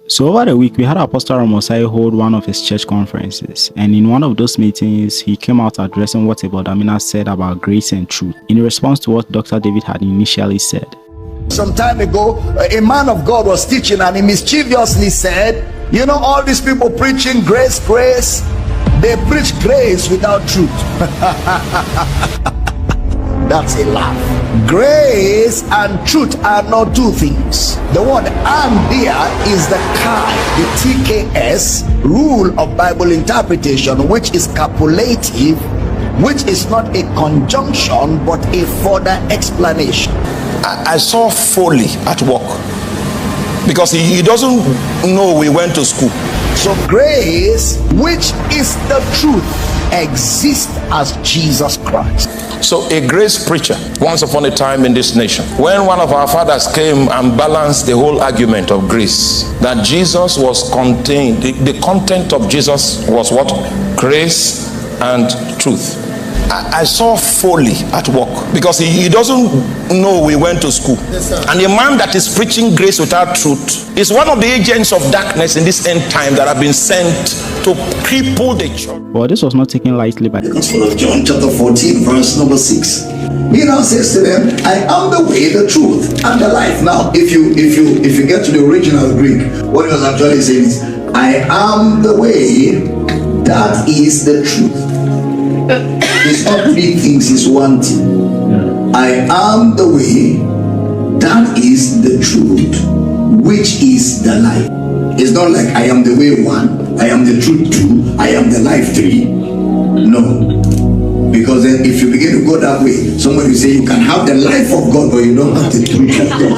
So over the week, we had Apostle Arome Osayi hold one of his church conferences, and in one of those meetings, he came out addressing what Abel Damina said about grace and truth, in response to what Dr. David had initially said. Some time ago, a man of God was teaching, and he mischievously said, you know, all these people preaching grace, they preach grace without truth. That's a laugh. Grace and truth are not two things. The word "and" there is the TKS rule of Bible interpretation, which is copulative, which is not a conjunction but a further explanation. I saw Foley at work because he doesn't know we went to school. So grace, which is the truth, exists as Jesus Christ. So a grace preacher, once upon a time in this nation, when one of our fathers came and balanced the whole argument of grace, that Jesus was contained, the content of Jesus was what? Grace and truth. I saw Foley at work because he doesn't know we went to school. Yes, and the man that is preaching grace without truth is one of the agents of darkness in this end time that have been sent to cripple the church. Well, this was not taken lightly by the Gospel of John chapter 14 verse number 6. He now says to them, I am the way, the truth, and the life. Now if you get to the original Greek, what he was actually saying is, I am the way, that is the truth. It's not three things, it's one thing. I am the way, that is the truth, which is the life. It's not like I am the way 1, I am the truth 2, I am the life 3. No. Because then if you begin to go that way, somebody will say you can have the life of God, but you don't have the truth of God.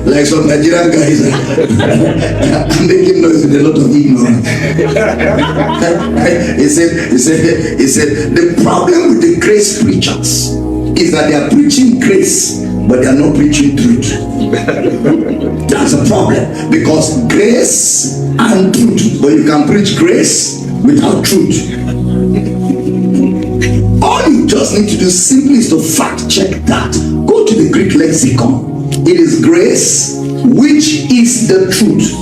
Like some Nigerian guys making noise with a lot of ignorance. He said the problem with the grace preachers is that they are preaching grace, but they are not preaching truth. That's a problem, because grace and truth, but you can preach grace without truth. All you just need to do simply is to fact check that. Go to the Greek lexicon. It is grace, which is the truth.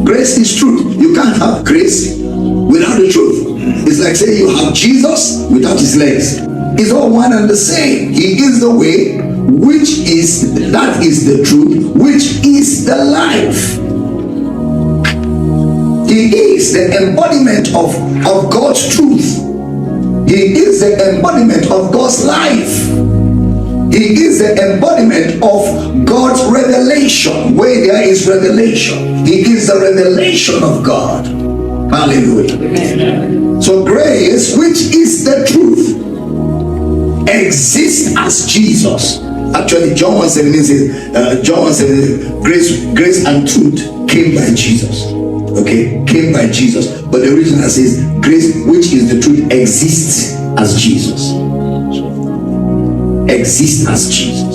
Grace is truth. You can't have grace without the truth. It's like saying you have Jesus without his legs. It's all one and the same. He is the way, that is the truth, which is the life. He is the embodiment of God's truth. He is the embodiment of God's life. He is the embodiment of God's revelation. Where there is revelation, he is the revelation of God. Hallelujah. Amen. So grace, which is the truth, exists as Jesus. Actually, John 1:17 says, John 1:17, grace and truth came by Jesus. Okay, came by Jesus. But the original says, grace, which is the truth, exists as Jesus. Exists as Jesus.